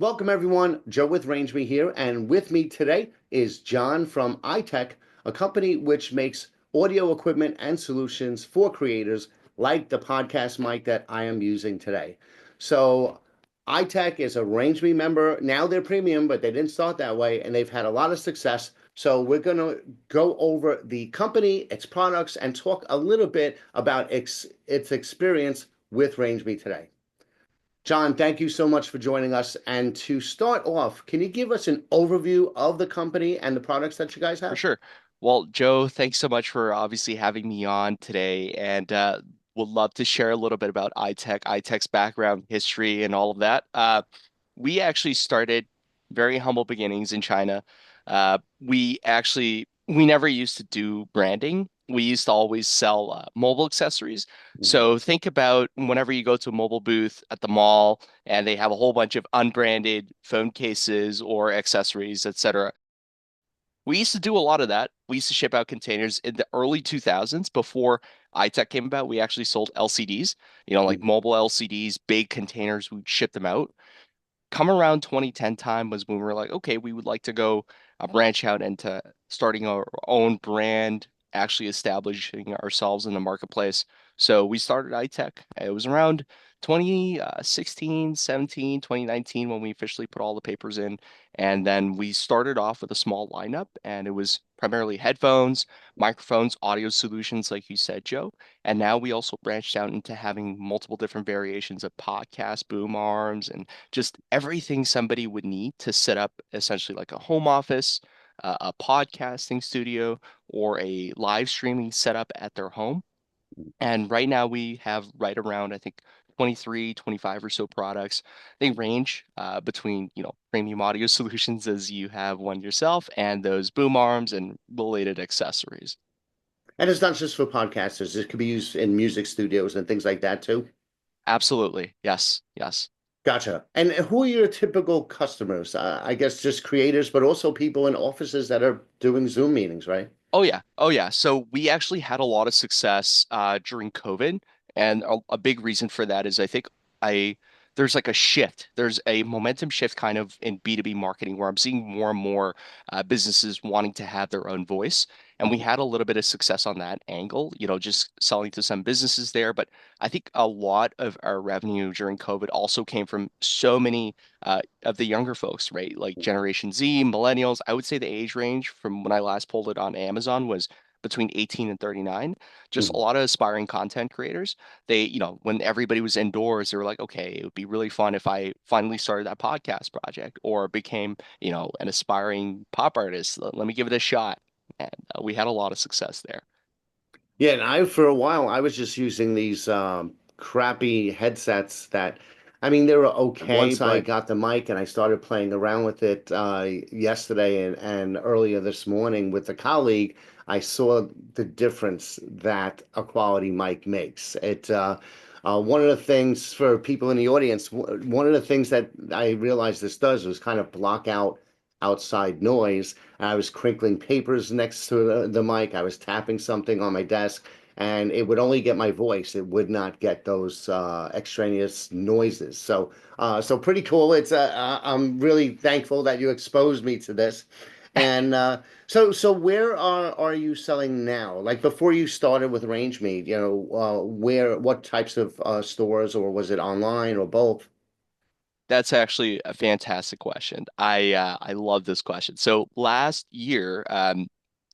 Welcome everyone, Joe with RangeMe here, and with me today is John from i-XTECH, a company which makes audio equipment and solutions for creators like the podcast mic that I am using today. So i-XTECH is a RangeMe member. Now they're premium, but they didn't start that way, and they've had a lot of success. So we're going to go over the company, its products, and talk a little bit about its experience with RangeMe today. John, thank you so much for joining us. And to start off, can you give us an overview of the company and the products that you guys For have? sure. Well, Joe, thanks so much for obviously having me on today, and would love to share a little bit about i-XTECH's background, history, and all of that. We actually started very humble beginnings in China. We never used to do branding. We used to always sell mobile accessories. Mhm. So think about whenever you go to a mobile booth at the mall and they have a whole bunch of unbranded phone cases or accessories, etc. We used to do a lot of that. We used to ship out containers in the early 2000s before i-XTECH came about. We actually sold LCDs, like Mhm. mobile LCDs, big containers. We'd ship them out. Come around 2010 time was when we were like, okay, we would like to go branch out into starting our own brand, actually establishing ourselves in the marketplace. So we started i-XTECH. It was around 2016, 17, 2019 when we officially put all the papers in. And then we started off with a small lineup, and it was primarily headphones, microphones, audio solutions, like you said, Joe. And now we also branched out into having multiple different variations of podcast boom arms and just everything somebody would need to set up essentially like a home office, a podcasting studio, or a live streaming setup at their home. And right now we have right around, I think, 23, 25 or so products. They range between, premium audio solutions as you have one yourself and those boom arms and related accessories. And it's not just for podcasters, it could be used in music studios and things like that too. Absolutely. Yes. Yes. Gotcha. And who are your typical customers? I guess just creators, but also people in offices that are doing Zoom meetings, right? Oh yeah. Oh yeah. So we actually had a lot of success during COVID, and a big reason for that is I think I there's like a shift. There's a momentum shift kind of in B2B marketing where I'm seeing more and more businesses wanting to have their own voice. And we had a little bit of success on that angle, just selling to some businesses there. But I think a lot of our revenue during COVID also came from so many of the younger folks, right? Like Generation Z, millennials. I would say the age range from when I last pulled it on Amazon was between 18 and 39. Just a Mhm. lot of aspiring content creators. When everybody was indoors, they were like, okay, it would be really fun if I finally started that podcast project or became, an aspiring pop artist. Let me give it a shot. And we had a lot of success there. Yeah, and for a while I was just using these crappy headsets that I mean they were okay, Once I but got the mic and I started playing around with it yesterday and earlier this morning with a colleague. I saw the difference that a quality mic makes. One of the things for people in the audience, one of the things that I realized this does was kind of block out outside noise. I was crinkling papers next to the mic. I was tapping something on my desk, and it would only get my voice. It would not get those extraneous noises. So pretty cool. I'm really thankful that you exposed me to this. And so where are you selling now? Like before you started with RangeMe, what types of stores, or was it online or both? That's actually a fantastic question. I love this question. So last year,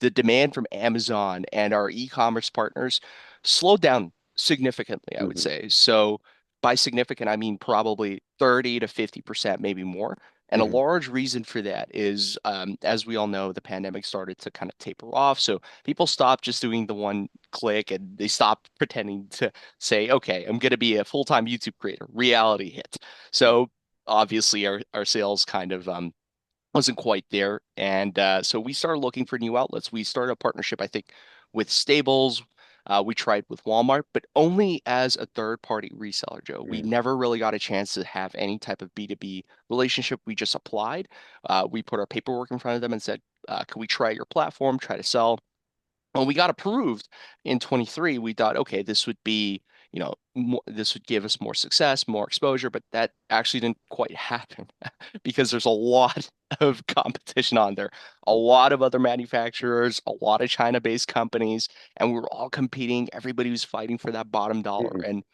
the demand from Amazon and our e-commerce partners slowed down significantly, I would Hmm. say. So by significant, I mean probably 30 to 50%, maybe more. And a Hmm. large reason for that is, as we all know, the pandemic started to kind of taper off. So people stopped just doing the one click and they stopped pretending to say, okay, I'm going to be a full-time YouTube creator. Reality hit. So obviously our sales kind of wasn't quite there. And so we started looking for new outlets. We started a partnership, I think, with Stables. We tried with Walmart, but only as a third party reseller, Joe. We never really got a chance to have any type of B2B relationship. We just applied. We put our paperwork in front of them and said, can we try your platform, try to sell? When we got approved in 23, we thought, okay, this would be, this would give us more success, more exposure, but that actually didn't quite happen because there's a lot of competition on there, a lot of other manufacturers, a lot of China-based companies, and we were all competing. Everybody was fighting for that bottom dollar. Mhm. And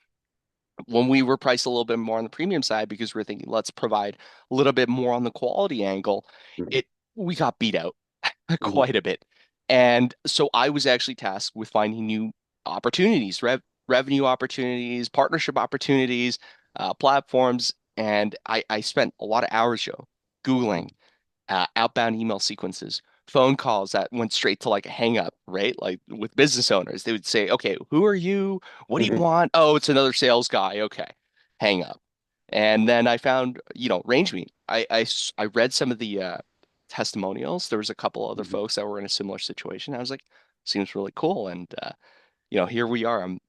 when we were priced a little bit more on the premium side because we're thinking let's provide a little bit more on the quality angle, Mhm. it we got beat out Mhm. quite a bit. And so I was actually tasked with finding new opportunities, revenue opportunities, partnership opportunities, platforms. And I spent a lot of hours, Joe, Googling outbound email sequences, phone calls that went straight to like a hang up, right? Like with business owners, they would say, okay, who are you? What do you Mhm. want? Oh, it's another sales guy. Okay, hang up. And then I found, RangeMe. I read some of the testimonials. There was a couple other Mhm. folks that were in a similar situation. I was like, seems really cool. And here we are. I'm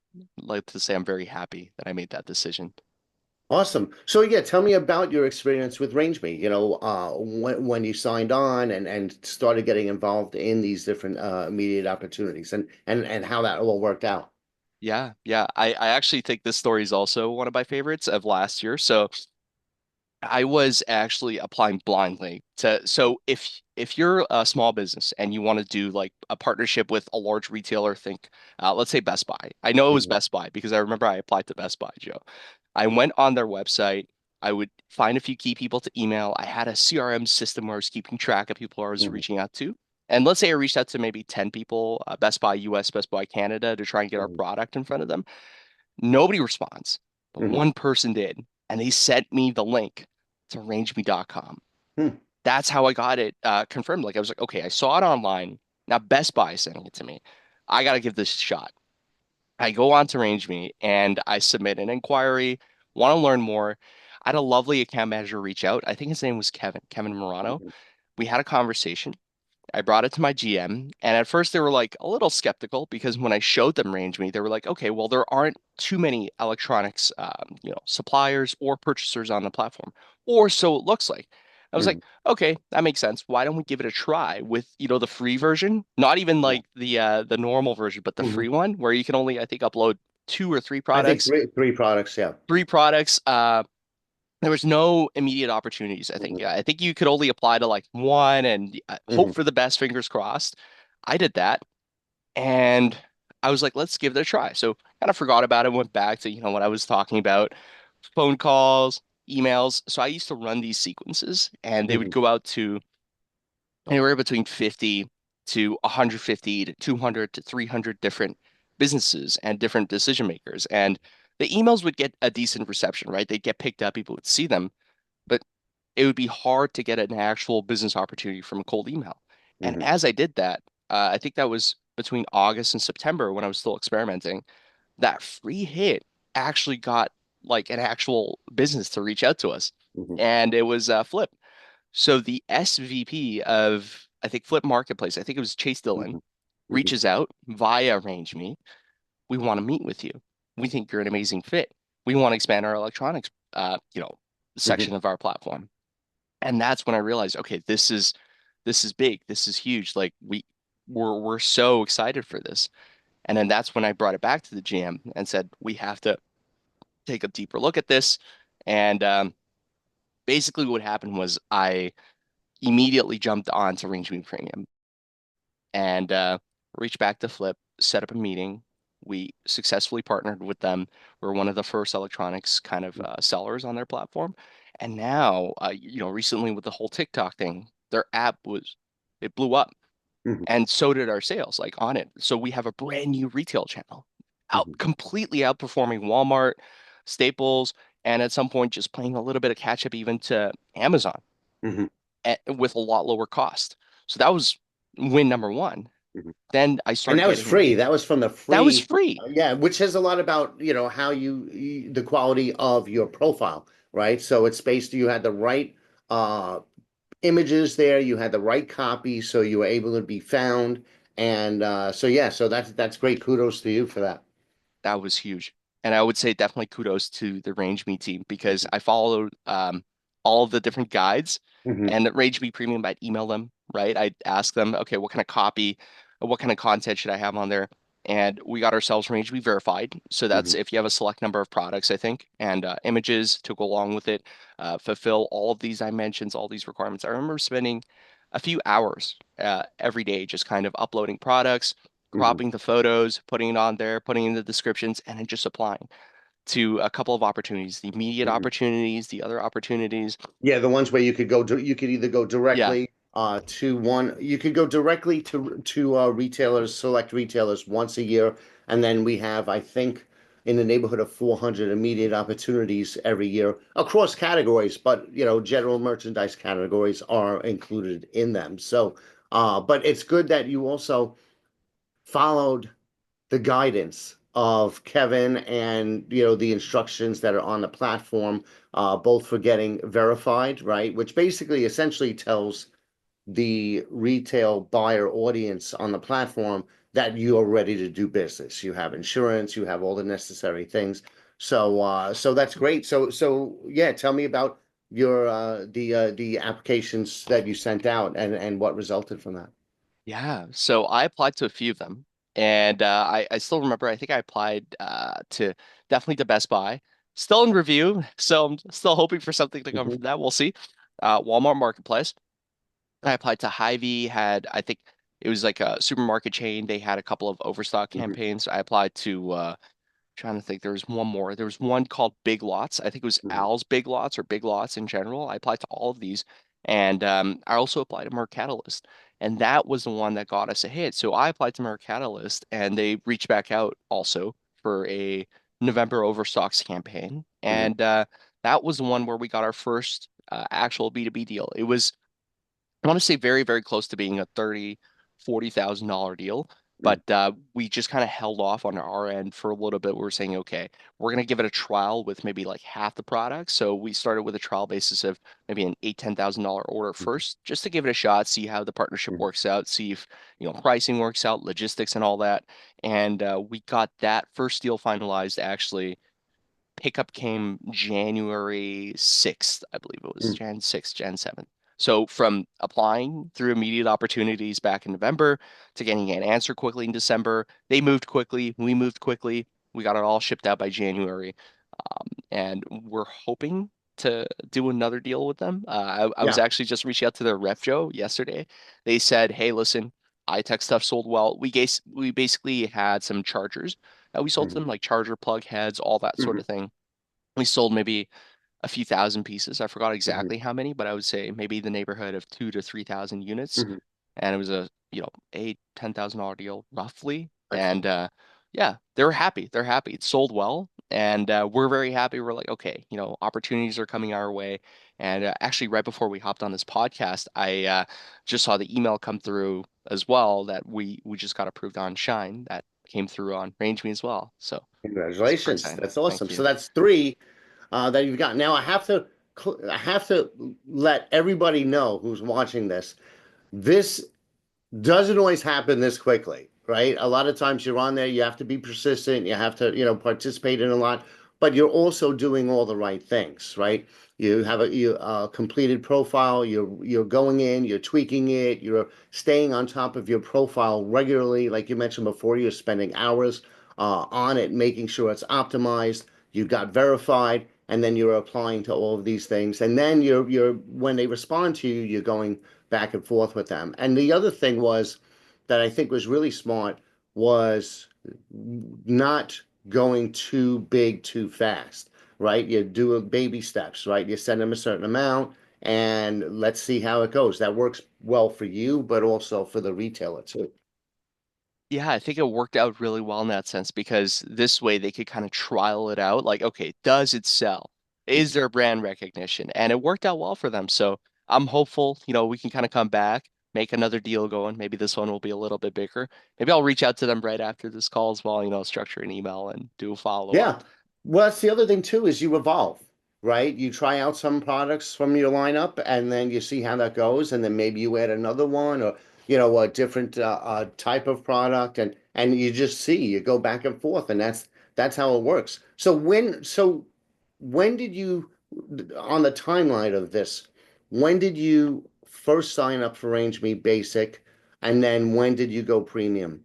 like to say I'm very happy that I made that decision. Awesome. So yeah, tell me about your experience with RangeMe. When you signed on and started getting involved in these different immediate opportunities and how that all worked out. Yeah, yeah. I actually think this story is also one of my favorites of last year. So I was actually applying blindly to so if you're a small business and you want to do like a partnership with a large retailer, think let's say Best Buy. I know it was Mhm. Best Buy because I remember I applied to Best Buy, Joe. I went on their website. I would find a few key people to email. I had a CRM system where I was keeping track of people I was Mhm. reaching out to. And let's say I reached out to maybe 10 people, Best Buy US, Best Buy Canada, to try and get our Mhm. product in front of them. Nobody responds, but Mhm. one person did, and they sent me the link to rangeme.com. Mhm. That's how I got it confirmed. Like I was like, okay, I saw it online. Now Best Buy is sending it to me. I got to give this a shot. I go on to RangeMe and I submit an inquiry, want to learn more. I had a lovely account manager reach out. I think his name was Kevin Murano. Mhm. We had a conversation. I brought it to my GM, and at first they were like a little skeptical because when I showed them RangeMe, they were like, "Okay, well there aren't too many electronics, suppliers or purchasers on the platform, or so it looks like." I was like, Mhm. "Okay, that makes sense. Why don't we give it a try with the free version? Not even Yeah. like the normal version, but the Mhm. free one where you can only I think upload two or three I think products, three products. Yeah. three products. There was no immediate opportunities, I think. Mhm. Yeah, I think you could only apply to like one and hope Mhm. for the best, fingers crossed. I did that and I was like, let's give it a try. So kind of forgot about it, went back to, what I was talking about, phone calls, emails. So I used to run these sequences and they would Mhm. go out to anywhere between 50 to 150 to 200 to 300 different businesses and different decision makers. And the emails would get a decent reception, right? They'd get picked up, people would see them, but it would be hard to get an actual business opportunity from a cold email. And Mhm. as I did that, I think that was between August and September when I was still experimenting, that free hit actually got like an actual business to reach out to us. Mhm. And it was Flip. So the SVP of, I think, Flip Marketplace, I think it was Chase Dillon, Mhm. Mhm. reaches out via RangeMe. We want to meet with you. We think you're an amazing fit. We want to expand our electronics, Mhm. section of our platform. And that's when I realized, okay, this is big. This is huge. Like we're so excited for this. And then that's when I brought it back to the GM and said, we have to take a deeper look at this. And basically what happened was I immediately jumped on to RangeMe Premium and reached back to Flip, set up a meeting. We successfully partnered with them. We're one of the first electronics kind of sellers on their platform. And now, recently with the whole TikTok thing, their app it blew up. Mhm. And so did our sales, like on it. So we have a brand new retail channel, Mhm. completely outperforming Walmart, Staples, and at some point just playing a little bit of catch up even to Amazon Mhm. with a lot lower cost. So that was win number one. Mhm. Then I And started that was getting free. That was from the that was free, free. yeah, which says a lot about, how the quality of your profile, right? So it's based, you had the right uh images there, you had the right copy, so you were able to be found. And so yeah, so that's great. Kudos to you for that. That was huge. And I would say definitely kudos to the RangeMe team because Mhm. I followed all of the different guides Mhm. and the RangeMe Premium, I'd email them, right? I'd ask them, okay, what kind of copy, what kind of content should I have on there? and we got ourselves RangeMe verified. So that's Hmm. if you have a select number of products, I think, and images to go along with it, fulfill all of these dimensions, all these requirements. I remember spending a few hours every day just kind of uploading products, Hmm. cropping the photos, putting it on there, putting in the descriptions, and then just applying to a couple of opportunities, the immediate Hmm. opportunities, the other opportunities. Yeah, the ones where you could you could either go Yeah. directly to one, you could go directly to retailers, select retailers once a year, and then we have, I think, in the neighborhood of 400 immediate opportunities every year across categories, but general merchandise categories are included in them. So, but it's good that you also followed the guidance of Kevin and the instructions that are on the platform, both for getting verified, right? Which basically essentially tells the retail buyer audience on the platform that you are ready to do business. You have insurance, you have all the necessary things. So that's great. So yeah, tell me about your the applications that you sent out and what resulted from that. Yeah. So I applied to a few of them. And I still remember, I think I applied to definitely to Best Buy. Still in review. So I'm still hoping for something to come Hmm. from that. We'll see. Walmart Marketplace. I applied to Hy-Vee, had I think it was like a supermarket chain. They had a couple of overstock Hmm. campaigns. I applied to trying to think, there was one more. There was one called Big Lots. I think it was Hmm. Al's Big Lots or Big Lots in general. I applied to all of these. And I also applied to Mercatalyst. And that was the one that got us a hit. So I applied to Mercatalyst and they reached back out also for a November overstocks campaign. Hmm. And that was the one where we got our first actual B2B deal. It was I want to say very, very close to being a 30, $40,000 deal. Hmm. But we just kind of held off on our end for a little bit. We were saying, okay, we're going to give it a trial with maybe like half the products. So we started with a trial basis of maybe an $8,000, $10,000 order first, just to give it a shot, see how the partnership Hmm. works out, see if, pricing works out, logistics and all that. And we got that first deal finalized actually. Pickup came January 6th, I believe it was Hmm. Jan 6th, Jan 7th. So from applying through immediate opportunities back in November to getting an answer quickly in December, they moved quickly, we moved quickly, we got it all shipped out by January. And we're hoping to do another deal with them. I was Yeah. actually just reaching out to their rep Joe yesterday. They said, "Hey, listen, i-XTECH stuff sold well. We basically had some chargers that we sold to Hmm. them, like charger plug heads, all that sort Hmm. of thing. We sold maybe a few thousand pieces. I forgot Hmm. exactly how many, but I would say maybe the neighborhood of 2 to 3,000 units. Hmm. And it was a, $8,000, $10,000 deal roughly. And Excellent. yeah, they were happy. They're happy. It sold well. And we're very happy. We're like, okay, opportunities are coming our way. And actually, right before we hopped on this podcast, I just saw the email come through as well that we just got approved on Shine. That came through on RangeMe as well. So super Congratulations. exciting. That's awesome. Thank So you. that's three that you've got. Now I have to let everybody know who's watching this. This doesn't always happen this quickly, right? A lot of times you're on there, you have to be persistent, you have to, participate in a lot, but you're also doing all the right things, right? You have a completed profile, you're going in, you're tweaking it, you're staying on top of your profile regularly, like you mentioned before, you're spending hours on it, making sure it's optimized, you got verified, and then you're applying to all of these things, and then you're when they respond to you, you're going back and forth with them. And the other thing was that I think was really smart was not going too big too fast, right? You do baby steps, right? You send them a certain amount and let's see how it goes. That works well for you, but also for the retailer too. Yeah, I think it worked out really well in that sense because this way they could kind of trial it out. Like, okay, does it sell? Is there brand recognition? And it worked out well for them. So I'm hopeful, we can kind of come back, make another deal going. Maybe this one will be a little bit bigger. Maybe I'll reach out to them right after this call as well, structure an email and do a follow-up. Yeah. Well, that's the other thing too, is you evolve, right? You try out some products from your lineup and then you see how that goes, and then maybe you add another one or a different type of product, and you just see you go back and forth, and that's how it works. So when did you on the timeline of this, when did you first sign up for Range Me Basic, and then when did you go premium?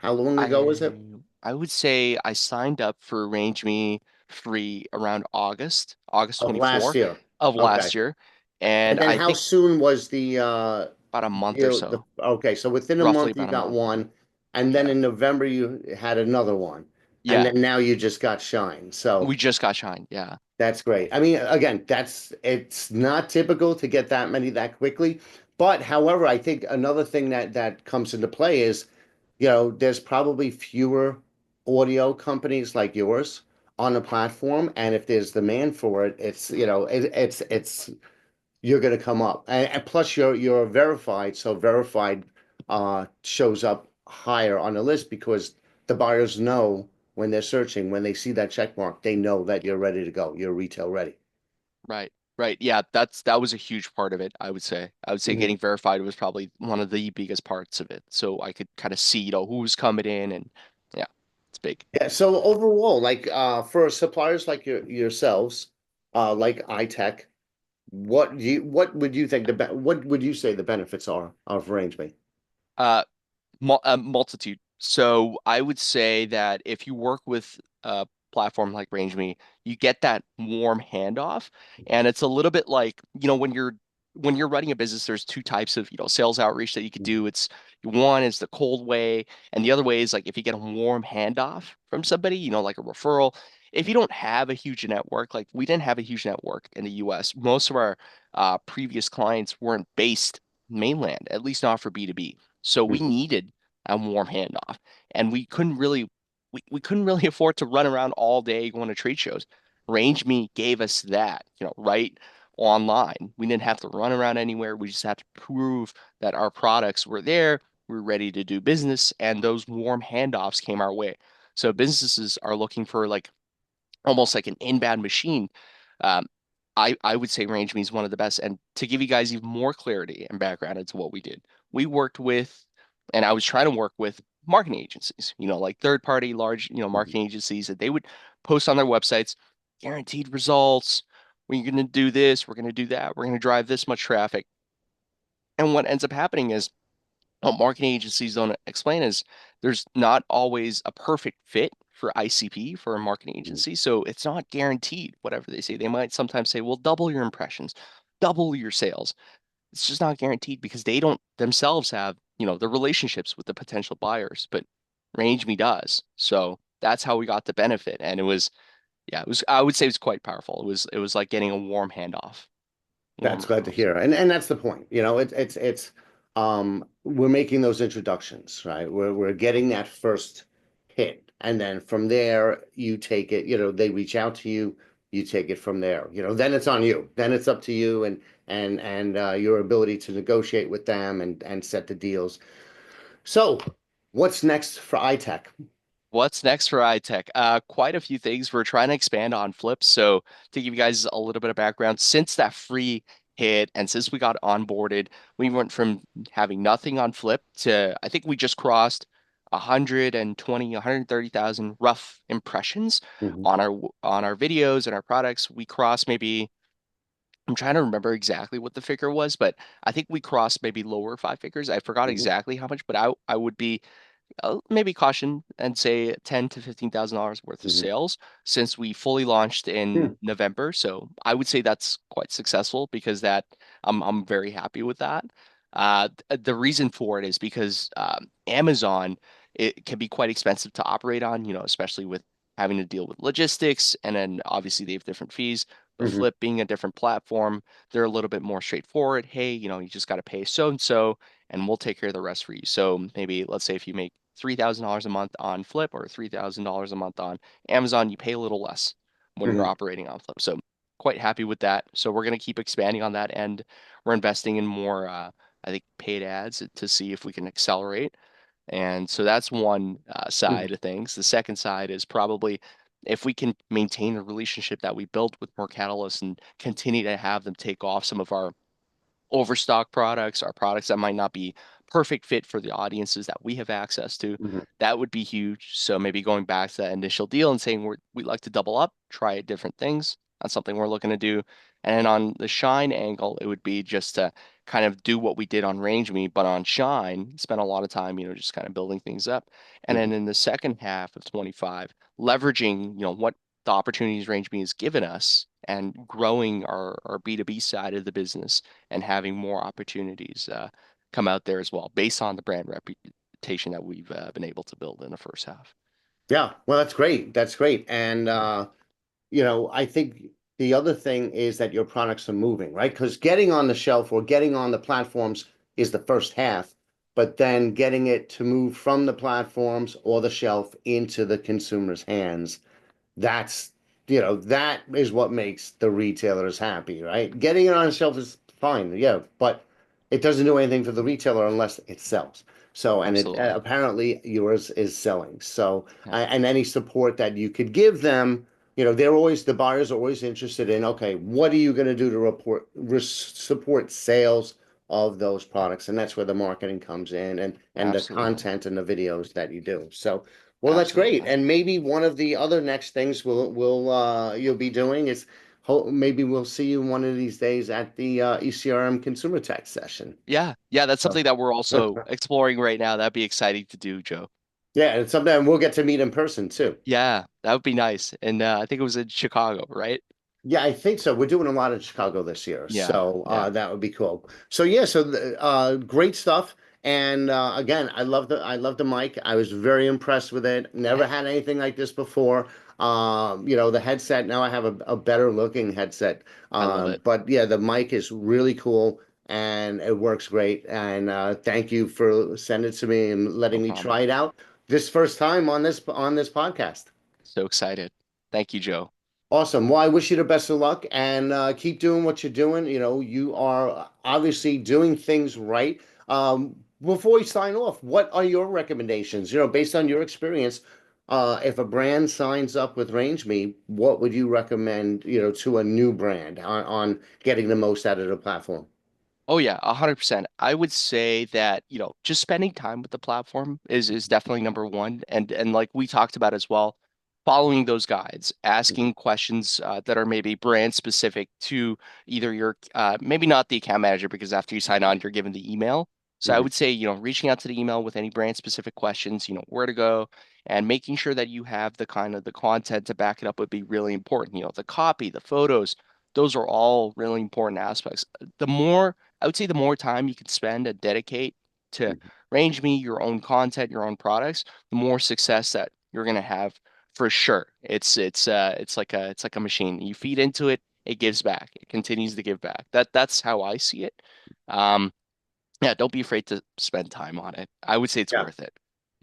How long ago was it? I would say I signed up for RangeMe free around August Of last 24 year. of Okay. last year. And And then I how think soon was about a month or you know, the so, okay, so within a roughly month you about a got month. one, and then Yeah. in November you had another one, and Yeah. then now you just got Shine. So We just got Shine. Yeah. that's great. I mean, again, it's not typical to get that many that quickly. But however, I think another thing that comes into play is, there's probably fewer audio companies like yours on the platform, and if there's demand for it, it's you're going to come up. And plus, you're verified, so verified shows up higher on the list because the buyers know when they're searching, when they see that check mark, they know that you're ready to go. You're retail ready. Right. Right. Yeah, that was a huge part of it, I would say. I would say Mhm. getting verified was probably one of the biggest parts of it. So I could kind of see, who's coming in and yeah, it's big. Yeah. So overall, like for suppliers like yourselves, like iTech, what would you think what would you say the benefits are of RangeMe? Uh multitude. So I would say that if you work with a platform like RangeMe, you get that warm handoff, and it's a little bit like, when you're running a business, there's two types of, sales outreach that you could do. It's one is the cold way, and the other way is like if you get a warm handoff from somebody, like a referral. If you don't have a huge network, like we didn't have a huge network in the US, most of our previous clients weren't based mainland, at least not for B2B. So we Mhm. needed a warm handoff. And we couldn't really afford to run around all day going to trade shows. RangeMe gave us that, right online. We didn't have to run around anywhere. We just had to prove that our products were there. We were ready to do business, and those warm handoffs came our way. So businesses are looking for like almost like an inbound machine. Um, I would say RangeMe is one of the best. And to give you guys even more clarity and background into what we did, we worked with, and I was trying to work with marketing agencies, like third party large, Mhm. marketing agencies that they would post on their websites, guaranteed results. We're going to do this, we're going to do that, we're going to drive this much traffic. And what ends up happening is what marketing agencies don't explain is there's not always a perfect fit for ICP for a marketing Mhm. agency. So it's not guaranteed, whatever they say. They might sometimes say, well, double your impressions, double your sales. It's just not guaranteed because they don't themselves have, the relationships with the potential buyers, but RangeMe does. So that's how we got the benefit. And I would say it was quite powerful. It was like getting a warm handoff, warm That's glad to referrals. hear. And that's the point. We're making those introductions, right? We're getting that first hit. And then from there you take it, they reach out to you, you take it from there. Then it's on you. Then it's up to you and your ability to negotiate with them and set the deals. So, what's next for iTech? What's next for i-XTECH? Quite a few things. We're trying to expand on Flip. So to give you guys a little bit of background, since that free hit and since we got onboarded, we went from having nothing on Flip to I think we just crossed 120, 130,000 rough impressions Mhm. on our videos and our products. We crossed maybe I'm trying to remember exactly what the figure was, but I think we crossed maybe lower five figures. I forgot Mhm. exactly how much, but I would be maybe caution and say $10,000 to $15,000 worth of Mhm. sales since we fully launched Hmm. in November. So I would say that's quite successful because that I'm very happy with that. The reason for it is because Amazon, it can be quite expensive to operate on, especially with having to deal with logistics, and then obviously they have different fees. But Mhm. Flip being a different platform, they're a little bit more straightforward. Hey, you just got to pay so and so, and we'll take care of the rest for you. So maybe let's say if you make $3,000 a month on Flip or $3,000 a month on Amazon, you pay a little less when you're Mhm. operating on Flip. So quite happy with that. So we're going to keep expanding on that end. We're investing in more, I think, paid ads to see if we can accelerate. And so that's one Mhm. side of things. The second side is probably if we can maintain the relationship that we built with more catalysts and continue to have them take off some of our overstock products or products that might not be perfect fit for the audiences that we have access to, Mhm. that would be huge. So maybe going back to that initial deal and saying we'd like to double up, try different things. That's something we're looking to do. And on the shine angle, it would be just to kind of do what we did on RangeMe, but on Shine, spent a lot of time, just kind of building things up. And then Mhm. in the second half of 25, leveraging, what the opportunities RangeMe has given us and growing our B2B side of the business and having more opportunities come out there as well, based on the brand reputation that we've been able to build in the first half. Yeah, well, that's great. That's great. And I think the other thing is that your products are moving, right? Because getting on the shelf or getting on the platforms is the first half, but then getting it to move from the platforms or the shelf into the consumer's hands, that's that is what makes the retailers happy, right? Getting it on the shelf is fine, yeah, but it doesn't do anything for the retailer unless it sells. So, and it Absolutely. apparently yours is selling. So, Yeah. and any support that you could give them, they're always, the buyers are always interested in, okay, what are you going to do to support sales of those products? And that's where the marketing comes in, and the Absolutely. content and the videos that you do. So, well, that's great. Absolutely. And maybe one of the other next things you'll be doing is maybe we'll see you one of these days at the ECRM Consumer Tech session. Yeah. Yeah, that's So something that we're also exploring right now. That'd be exciting to do, Joe. yeah, and sometime we'll get to meet in person too. Yeah, that would be nice. And I think it was in Chicago, right? Yeah, I think so. We're doing a lot in Chicago this year, Yeah. so Yeah. that would be cool. So yeah, great stuff. And again, I love the mic. I was very impressed with it. Never Yeah. had anything like this before. The headset. Now I have a better looking headset. I love it. But yeah, the mic is really cool and it works great. And thank you for sending it to me and No letting me problem. try it out this first time on this podcast. So excited. Thank you, Joe. Awesome. Well, I wish you the best of luck and keep doing what you're doing. You are obviously doing things right. Before we sign off, what are your recommendations? Based on your experience, if a brand signs up with RangeMe, what would you recommend, to a new brand on getting the most out of the platform? Oh yeah, 100%. I would say that, just spending time with the platform is definitely number one. And like we talked about as well, following those guides, asking questions that are maybe brand specific to either your maybe not the account manager, because after you sign on, you're given the email. So I Mhm, would say, reaching out to the email with any brand specific questions, where to go, and making sure that you have the kind of the content to back it up would be really important. The copy, the photos, those are all really important aspects. The more I would say the more time you can spend and dedicate to mhm. RangeMe, your own content, your own products, the more success that you're gonna have for sure. It's like a machine. You feed into it, it gives back. It continues to give back. That's how I see it. Um, yeah, don't be afraid to spend time on it. I would say it's Yeah. worth it.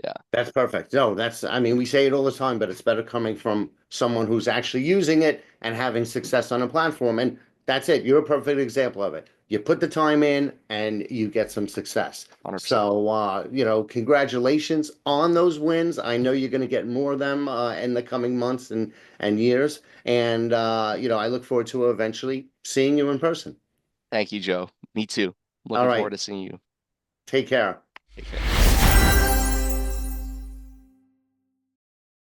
Yeah, That's perfect. No, I mean, we say it all the time, but it's better coming from someone who's actually using it and having success on a platform. And that's it. You're a perfect example of it. You put the time in and you get some success. 100%. So, congratulations on those wins. I know you're going to get more of them in the coming months and years. And, I look forward to eventually seeing you in person. Thank you, Joe. Me too. All Looking forward right. to seeing you. Take care. Take care.